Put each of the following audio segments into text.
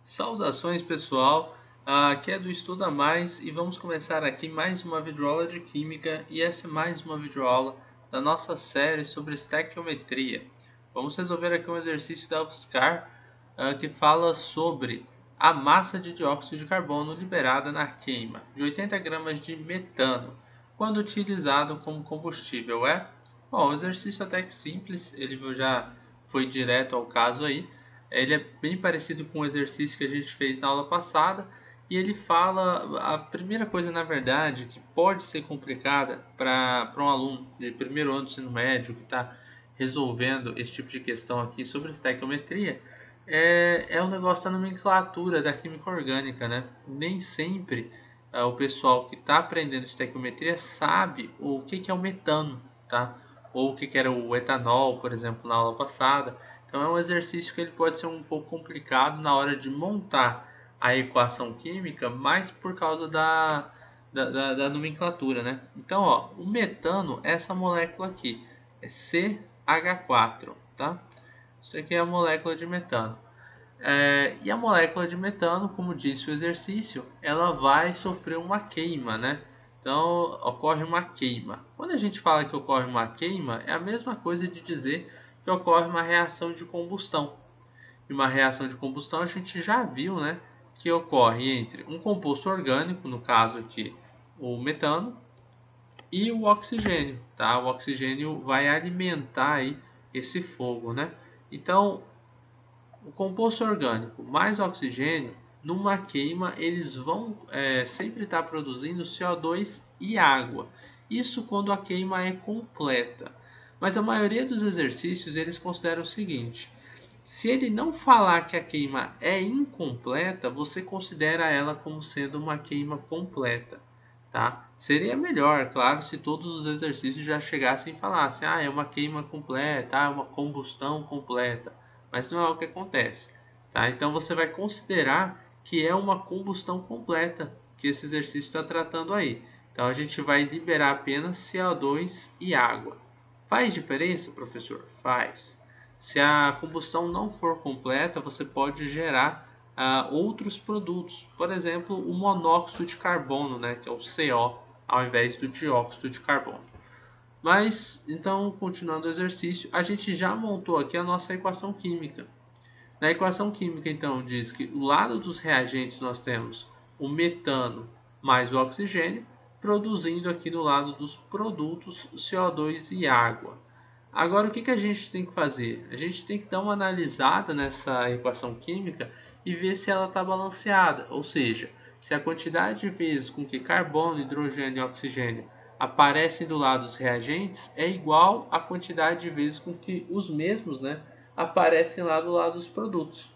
Saudações pessoal, aqui é do Estuda Mais e vamos começar aqui mais uma videoaula de Química e essa é mais uma videoaula da nossa série sobre estequiometria. Vamos resolver aqui um exercício da UFSCar que fala sobre a massa de dióxido de carbono liberada na queima de 80 gramas de metano quando utilizado como combustível. Bom, o exercício até que simples, ele já foi direto ao caso aí. Ele é bem parecido com o exercício que a gente fez na aula passada e ele fala a primeira coisa, na verdade, que pode ser complicada para um aluno de primeiro ano do ensino médio que está resolvendo esse tipo de questão aqui sobre estequiometria é o negócio da nomenclatura da química orgânica, né? Nem sempre o pessoal que está aprendendo estequiometria sabe o que é o metano, tá? Ou o que era o etanol, por exemplo, na aula passada. Então é um exercício que ele pode ser um pouco complicado na hora de montar a equação química, mas por causa da nomenclatura, né? Então, ó, o metano é essa molécula aqui, é CH4, tá? Isso aqui é a molécula de metano. E a molécula de metano, como disse o exercício, ela vai sofrer uma queima, né? Então, ocorre uma queima. Quando a gente fala que ocorre uma queima, é a mesma coisa de dizer que ocorre uma reação de combustão. E uma reação de combustão a gente já viu, né, que ocorre entre um composto orgânico, no caso aqui o metano, e o oxigênio, tá? O oxigênio vai alimentar aí esse fogo, né? Então, o composto orgânico mais oxigênio, numa queima, eles vão sempre estar produzindo CO2 e água. Isso quando a queima é completa. Mas a maioria dos exercícios eles consideram o seguinte: se ele não falar que a queima é incompleta, você considera ela como sendo uma queima completa, tá? Seria melhor, claro, se todos os exercícios já chegassem e falassem, é uma queima completa, é uma combustão completa, mas não é o que acontece, tá? Então você vai considerar que é uma combustão completa que esse exercício está tratando aí. Então a gente vai liberar apenas CO2 e água. Faz diferença, professor? Faz. Se a combustão não for completa, você pode gerar outros produtos. Por exemplo, o monóxido de carbono, né, que é o CO, ao invés do dióxido de carbono. Mas, então, continuando o exercício, a gente já montou aqui a nossa equação química. Na equação química, então, diz que do lado dos reagentes nós temos o metano mais o oxigênio, produzindo aqui do lado dos produtos CO2 e água. Agora, o que a gente tem que fazer? A gente tem que dar uma analisada nessa equação química e ver se ela está balanceada, ou seja, se a quantidade de vezes com que carbono, hidrogênio e oxigênio aparecem do lado dos reagentes é igual à quantidade de vezes com que os mesmos, né, aparecem lá do lado dos produtos.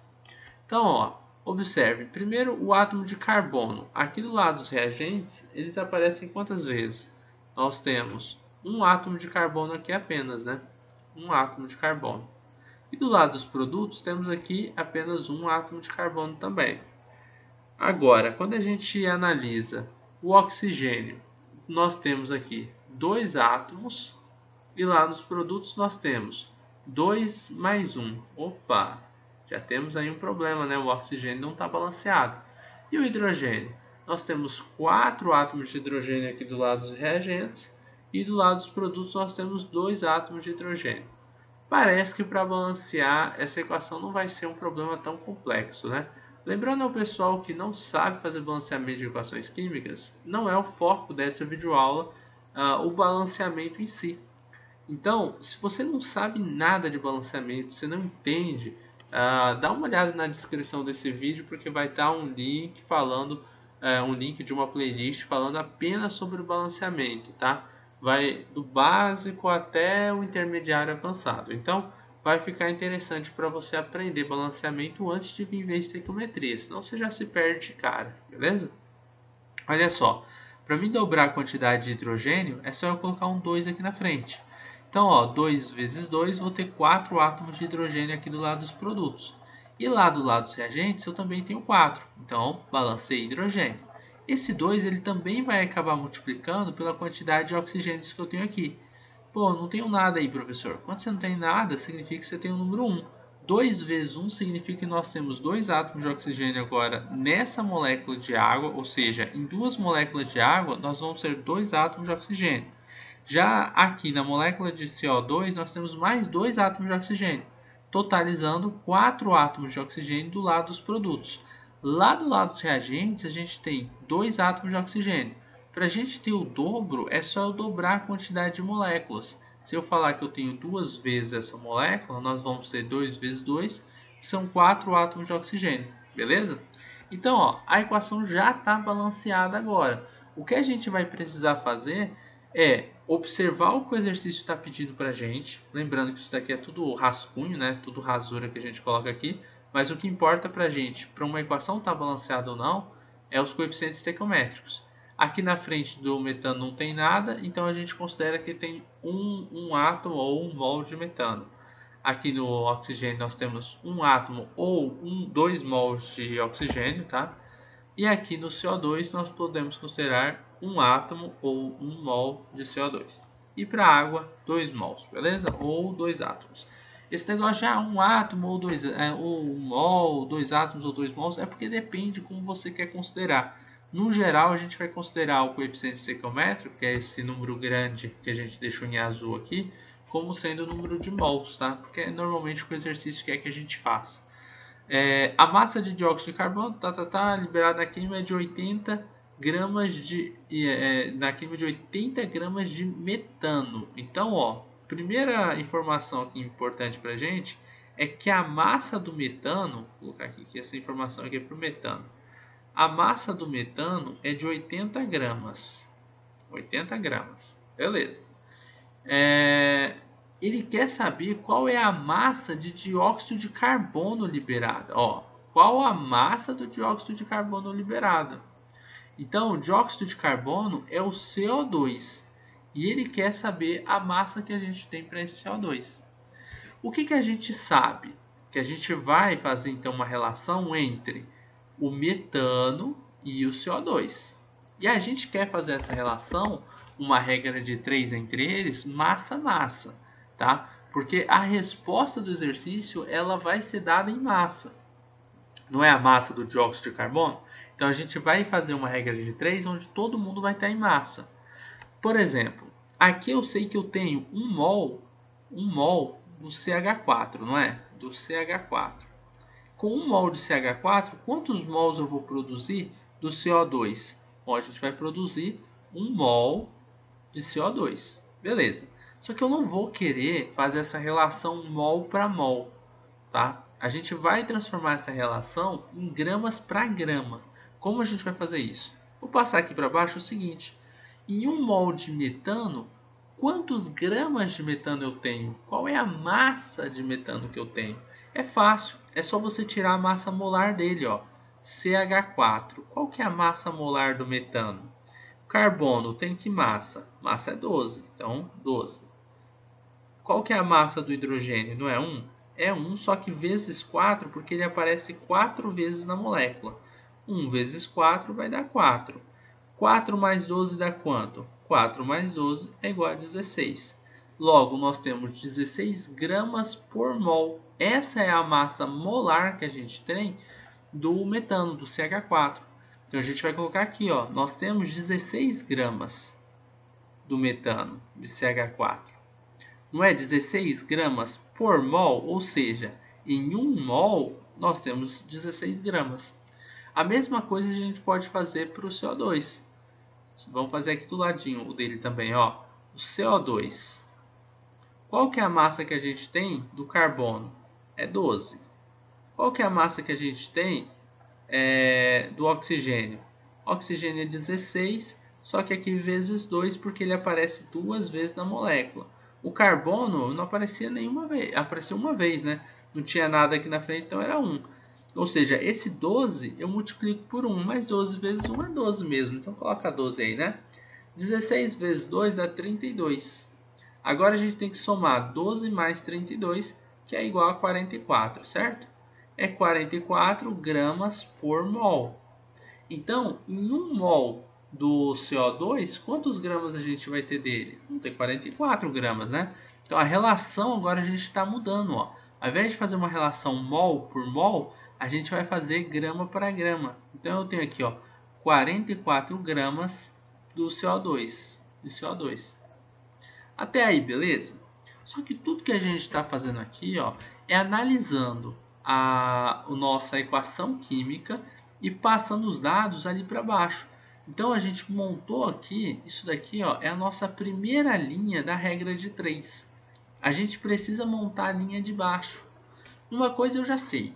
Então, ó, observe, primeiro o átomo de carbono. Aqui do lado dos reagentes, eles aparecem quantas vezes? Nós temos um átomo de carbono aqui apenas, né? Um átomo de carbono. E do lado dos produtos, temos aqui apenas um átomo de carbono também. Agora, quando a gente analisa o oxigênio, nós temos aqui dois átomos e lá nos produtos nós temos 2 mais 1. Opa, já temos aí um problema, né? O oxigênio não está balanceado. E o hidrogênio? Nós temos 4 átomos de hidrogênio aqui do lado dos reagentes e do lado dos produtos nós temos 2 átomos de hidrogênio. Parece que para balancear essa equação não vai ser um problema tão complexo, né? Lembrando ao pessoal que não sabe fazer balanceamento de equações químicas, não é o foco dessa videoaula o balanceamento em si. Então, se você não sabe nada de balanceamento, você não entende, dá uma olhada na descrição desse vídeo porque vai estar um link falando, um link de uma playlist falando apenas sobre o balanceamento, tá? Vai do básico até o intermediário avançado. Então, vai ficar interessante para você aprender balanceamento antes de vir ver estequiometria, senão você já se perde de cara, beleza? Olha só, para mim dobrar a quantidade de hidrogênio, é só eu colocar um 2 aqui na frente. Então, ó, 2 vezes 2, vou ter 4 átomos de hidrogênio aqui do lado dos produtos. E lá do lado dos reagentes, eu também tenho 4. Então, balancei hidrogênio. Esse 2 ele também vai acabar multiplicando pela quantidade de oxigênios que eu tenho aqui. Pô, não tenho nada aí, professor. Quando você não tem nada, significa que você tem o número 1. 2 vezes 1 significa que nós temos 2 átomos de oxigênio agora nessa molécula de água, ou seja, em 2 moléculas de água nós vamos ter 2 átomos de oxigênio. Já aqui na molécula de CO2 nós temos mais 2 átomos de oxigênio, totalizando 4 átomos de oxigênio do lado dos produtos. Lá do lado dos reagentes a gente tem 2 átomos de oxigênio. Para a gente ter o dobro, é só eu dobrar a quantidade de moléculas. Se eu falar que eu tenho 2 vezes essa molécula, nós vamos ter 2 vezes 2, que são 4 átomos de oxigênio, beleza? Então, ó, a equação já está balanceada agora. O que a gente vai precisar fazer é observar o que o exercício está pedindo para a gente. Lembrando que isso daqui é tudo rascunho, né? Tudo rasura que a gente coloca aqui. Mas o que importa para a gente, para uma equação estar balanceada ou não, é os coeficientes estequiométricos. Aqui na frente do metano não tem nada, então a gente considera que tem um átomo ou 1 mol de metano. Aqui no oxigênio nós temos 1 átomo ou 2 mols de oxigênio, tá? E aqui no CO2 nós podemos considerar 1 átomo ou 1 mol de CO2. E para a água, 2 mols, beleza? Ou 2 átomos. Esse negócio de 1 átomo ou 1 mol, 2 átomos ou 2 mols é porque depende como você quer considerar. No geral, a gente vai considerar o coeficiente estequiométrico, que é esse número grande que a gente deixou em azul aqui, como sendo o número de mols, tá? Porque é normalmente o que o exercício quer que a gente faça. A massa de dióxido de carbono liberada na queima é de 80 gramas na queima de 80 gramas de metano. Então, ó, primeira informação aqui importante para a gente é que a massa do metano, vou colocar aqui que essa informação aqui é para o metano. A massa do metano é de 80 gramas. 80 gramas. Beleza. Ele quer saber qual é a massa de dióxido de carbono liberada. Ó, qual a massa do dióxido de carbono liberada? Então, o dióxido de carbono é o CO2. E ele quer saber a massa que a gente tem para esse CO2. O que a gente sabe? Que a gente vai fazer então uma relação entre o metano e o CO2. E a gente quer fazer essa relação, uma regra de 3 entre eles, massa-massa, tá? Porque a resposta do exercício ela vai ser dada em massa. Não é a massa do dióxido de carbono? Então a gente vai fazer uma regra de 3 onde todo mundo vai estar em massa. Por exemplo, aqui eu sei que eu tenho 1 mol do CH4, não é? Do CH4. Com 1 mol de CH4, quantos mols eu vou produzir do CO2? Bom, a gente vai produzir 1 mol de CO2. Beleza. Só que eu não vou querer fazer essa relação mol para mol, tá? A gente vai transformar essa relação em gramas para grama. Como a gente vai fazer isso? Vou passar aqui para baixo o seguinte. Em 1 mol de metano, quantos gramas de metano eu tenho? Qual é a massa de metano que eu tenho? É fácil, é só você tirar a massa molar dele, ó. CH4. Qual que é a massa molar do metano? Carbono tem que massa? Massa é 12, então 12. Qual que é a massa do hidrogênio? Não é 1? É 1, só que vezes 4, porque ele aparece 4 vezes na molécula. 1 vezes 4 vai dar 4. 4 mais 12 dá quanto? 4 mais 12 é igual a 16. Logo, nós temos 16 gramas por mol. Essa é a massa molar que a gente tem do metano, do CH4. Então, a gente vai colocar aqui, ó, nós temos 16 gramas do metano, de CH4. Não é 16 gramas por mol? Ou seja, em 1 mol, nós temos 16 gramas. A mesma coisa a gente pode fazer para o CO2. Vamos fazer aqui do ladinho o dele também, ó. O CO2. Qual que é a massa que a gente tem do carbono? É 12. Qual que é a massa que a gente tem do oxigênio? O oxigênio é 16, só que aqui vezes 2 porque ele aparece 2 vezes na molécula. O carbono não aparecia nenhuma vez, apareceu uma vez, né? Não tinha nada aqui na frente, então era 1. Ou seja, esse 12 eu multiplico por 1, mas 12 vezes 1 é 12 mesmo. Então coloca 12 aí, né? 16 vezes 2 dá 32. Agora a gente tem que somar 12 mais 32, que é igual a 44, certo? É 44 gramas por mol. Então, em 1 mol do CO2, quantos gramas a gente vai ter dele? Vamos ter 44 gramas, né? Então, a relação agora a gente está mudando, ó. Ao invés de fazer uma relação mol por mol, a gente vai fazer grama para grama. Então eu tenho aqui, ó, 44 gramas do CO2. Até aí, beleza? Só que tudo que a gente está fazendo aqui, ó, é analisando a nossa equação química e passando os dados ali para baixo. Então a gente montou aqui, isso daqui, ó, é a nossa primeira linha da regra de 3. A gente precisa montar a linha de baixo. Uma coisa eu já sei.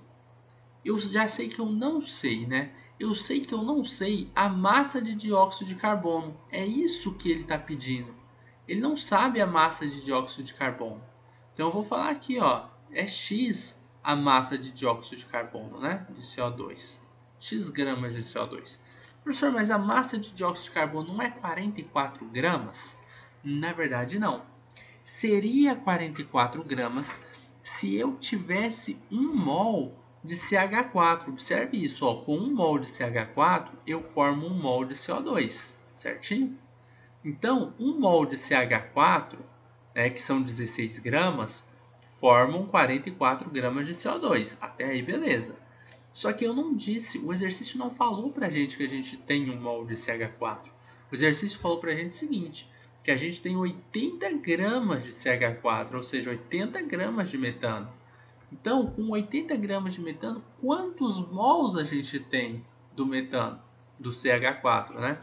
Eu já sei que eu não sei, né? Eu sei que eu não sei a massa de dióxido de carbono. É isso que ele está pedindo. Ele não sabe a massa de dióxido de carbono. Então eu vou falar aqui, ó, é X a massa de dióxido de carbono, né? De CO2. X gramas de CO2. Professor, mas a massa de dióxido de carbono não é 44 gramas? Na verdade, não. Seria 44 gramas se eu tivesse 1 mol de CH4. Observe isso, ó, com 1 mol de CH4 eu formo 1 mol de CO2, certinho? Então, 1 mol de CH4, né, que são 16 gramas, formam 44 gramas de CO2. Até aí, beleza. Só que eu não disse, o exercício não falou para a gente que a gente tem 1 mol de CH4. O exercício falou para a gente o seguinte, que a gente tem 80 gramas de CH4, ou seja, 80 gramas de metano. Então, com 80 gramas de metano, quantos mols a gente tem do metano, do CH4, né?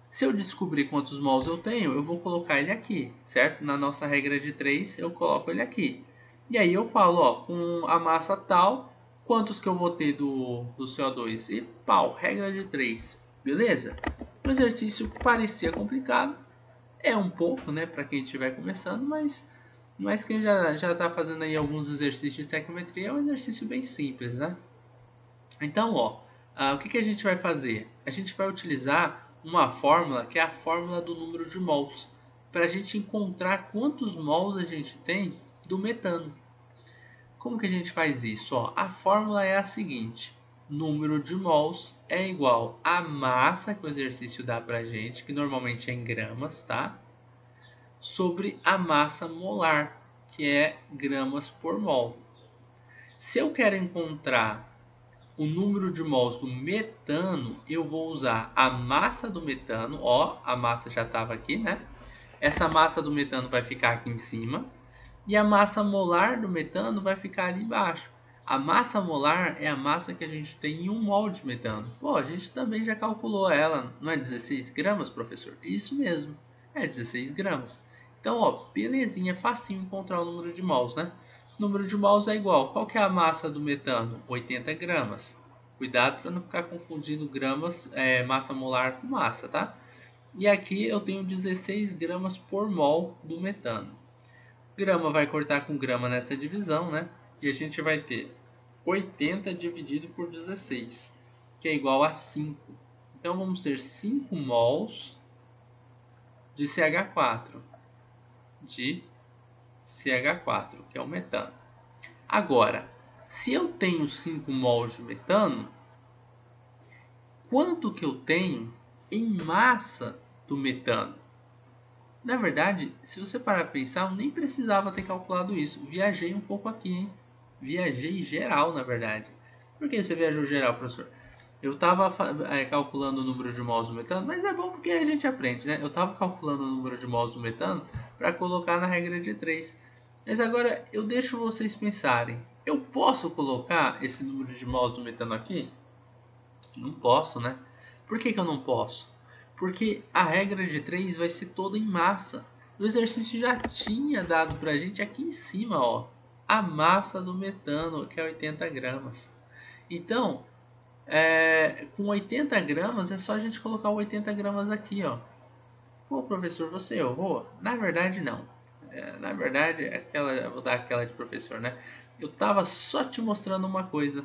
Se eu descobrir quantos mols eu tenho, eu vou colocar ele aqui, certo? Na nossa regra de 3, eu coloco ele aqui. E aí eu falo, ó, com a massa tal, quantos que eu vou ter do CO2? E pau, regra de 3, beleza? O exercício parecia complicado, é um pouco, né, para quem estiver começando, mas quem já está fazendo aí alguns exercícios de estequiometria é um exercício bem simples, né? Então, ó, o que a gente vai fazer? A gente vai utilizar uma fórmula que é a fórmula do número de mols, para a gente encontrar quantos mols a gente tem do metano. Como que a gente faz isso? Ó, a fórmula é a seguinte: número de mols é igual à massa que o exercício dá para a gente, que normalmente é em gramas, tá? Sobre a massa molar, que é gramas por mol. Se eu quero encontrar o número de mols do metano, eu vou usar a massa do metano, ó, a massa já estava aqui, né? Essa massa do metano vai ficar aqui em cima e a massa molar do metano vai ficar ali embaixo. A massa molar é a massa que a gente tem em 1 mol de metano. Pô, a gente também já calculou ela, não é 16 gramas, professor? Isso mesmo, é 16 gramas. Então, ó, belezinha, facinho encontrar o número de mols, né? O número de mols é igual. Qual que é a massa do metano? 80 gramas. Cuidado para não ficar confundindo gramas, massa molar com massa, tá? E aqui eu tenho 16 gramas por mol do metano. Grama vai cortar com grama nessa divisão, né? E a gente vai ter 80 dividido por 16, que é igual a 5. Então vamos ter 5 mols de CH4. De CH4, que é o metano. Agora, se eu tenho 5 mols de metano, quanto que eu tenho em massa do metano? Na verdade, se você parar para pensar, eu nem precisava ter calculado isso. Viajei um pouco aqui, hein? Viajei geral, na verdade. Por que você viajou geral, professor? Eu estava calculando o número de mols do metano, mas é bom porque a gente aprende, né? Eu estava calculando o número de mols do metano para colocar na regra de 3. Mas agora eu deixo vocês pensarem. Eu posso colocar esse número de mols do metano aqui? Não posso, né? Por que eu não posso? Porque a regra de 3 vai ser toda em massa. O exercício já tinha dado para a gente aqui em cima, ó, a massa do metano, que é 80 gramas. Então, com 80 gramas é só a gente colocar 80 gramas aqui, ó. Pô, professor, você errou? Na verdade, não. Na verdade, eu vou dar aquela de professor, né? Eu estava só te mostrando uma coisa.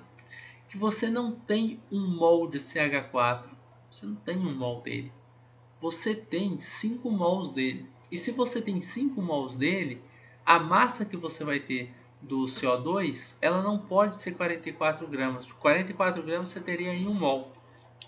Que você não tem 1 mol de CH4. Você não tem 1 mol dele. Você tem 5 mols dele. E se você tem 5 mols dele, a massa que você vai ter do CO2, ela não pode ser 44 gramas. 44 gramas você teria em 1 mol.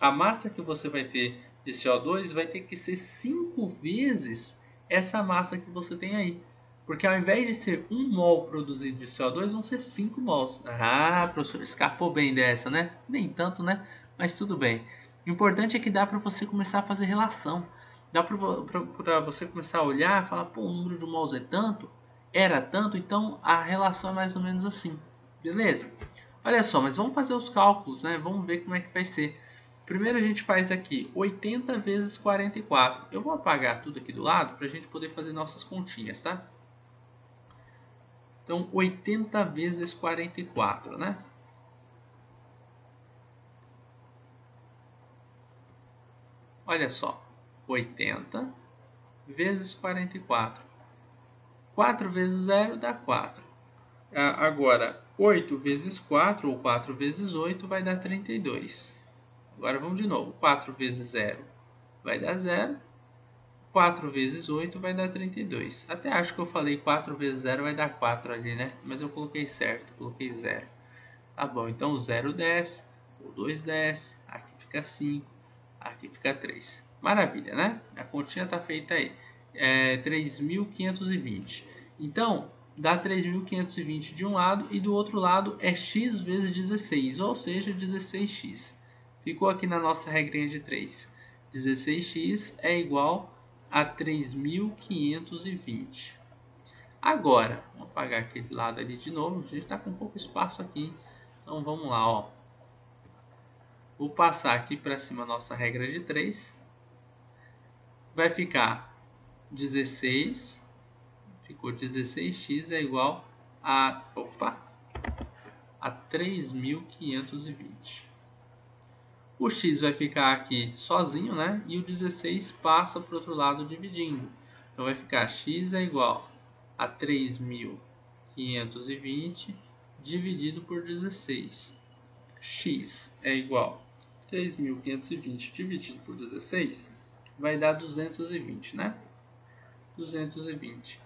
A massa que você vai ter de CO2 vai ter que ser 5 vezes essa massa que você tem aí. Porque ao invés de ser 1 mol produzido de CO2, vão ser 5 mols. Ah, professor, escapou bem dessa, né? Nem tanto, né? Mas tudo bem. O importante é que dá para você começar a fazer relação. Dá para você começar a olhar e falar, pô, o número de mols é tanto, era tanto, então a relação é mais ou menos assim. Beleza? Olha só, mas vamos fazer os cálculos, né? Vamos ver como é que vai ser. Primeiro a gente faz aqui 80 vezes 44. Eu vou apagar tudo aqui do lado para a gente poder fazer nossas continhas, tá? Então, 80 vezes 44, né? Olha só, 80 vezes 44. 4 vezes 0 dá 4. Agora, 8 vezes 4, ou 4 vezes 8, vai dar 32. Agora vamos de novo. 4 vezes 0 vai dar 0. 4 vezes 8 vai dar 32. Até acho que eu falei 4 vezes 0 vai dar 4 ali, né? Mas eu coloquei certo, coloquei 0. Tá bom, então o 0 desce, o 2 desce, aqui fica 5, aqui fica 3. Maravilha, né? A continha está feita aí. É 3.520. Então, dá 3.520 de um lado e do outro lado é x vezes 16, ou seja, 16x. Ficou aqui na nossa regrinha de 3. 16x é igual a 3.520. Agora, vamos apagar aquele lado ali de novo. A gente está com pouco espaço aqui. Então vamos lá, ó. Vou passar aqui para cima a nossa regra de 3. Vai ficar 16. Ficou 16x é igual a 3.520. O x vai ficar aqui sozinho, né? E o 16 passa para o outro lado dividindo. Então vai ficar x é igual a 3.520 dividido por 16. X é igual a 3.520 dividido por 16 vai dar 220, né? 220.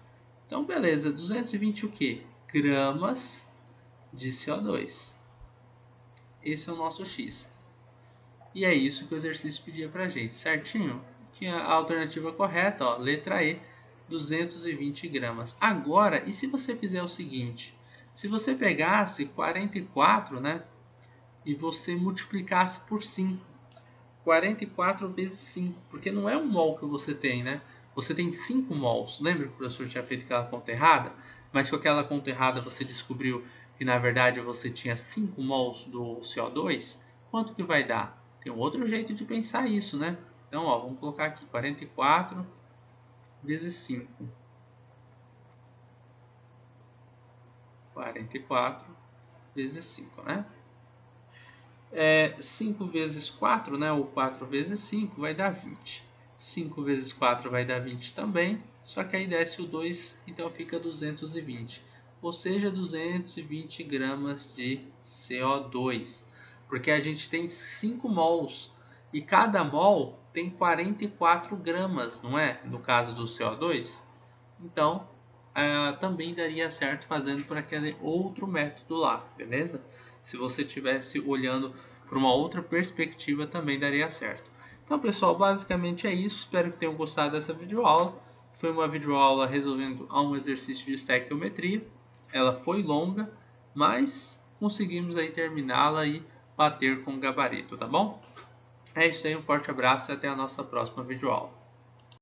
Então, beleza. 220 o quê? Gramas de CO2. Esse é o nosso X. E é isso que o exercício pedia pra gente, certinho? Tinha a alternativa correta, ó, letra E, 220 gramas. Agora, e se você fizer o seguinte? Se você pegasse 44, né? E você multiplicasse por 5. 44 vezes 5. Porque não é um mol que você tem, né? Você tem 5 mols. Lembra que o professor tinha feito aquela conta errada? Mas com aquela conta errada você descobriu que na verdade você tinha 5 mols do CO2? Quanto que vai dar? Tem um outro jeito de pensar isso, né? Então, ó, vamos colocar aqui 44 vezes 5. 44 vezes 5, né? 5 vezes 4, né? Ou 4 vezes 5 vai dar 20. 5 vezes 4 vai dar 20 também, só que aí desce o 2, então fica 220. Ou seja, 220 gramas de CO2. Porque a gente tem 5 mols e cada mol tem 44 gramas, não é? No caso do CO2. Então, também daria certo fazendo por aquele outro método lá, beleza? Se você estivesse olhando por uma outra perspectiva, também daria certo. Então, pessoal, basicamente é isso. Espero que tenham gostado dessa videoaula. Foi uma videoaula resolvendo um exercício de estequiometria. Ela foi longa, mas conseguimos aí terminá-la e bater com o gabarito, tá bom? É isso aí, um forte abraço e até a nossa próxima videoaula.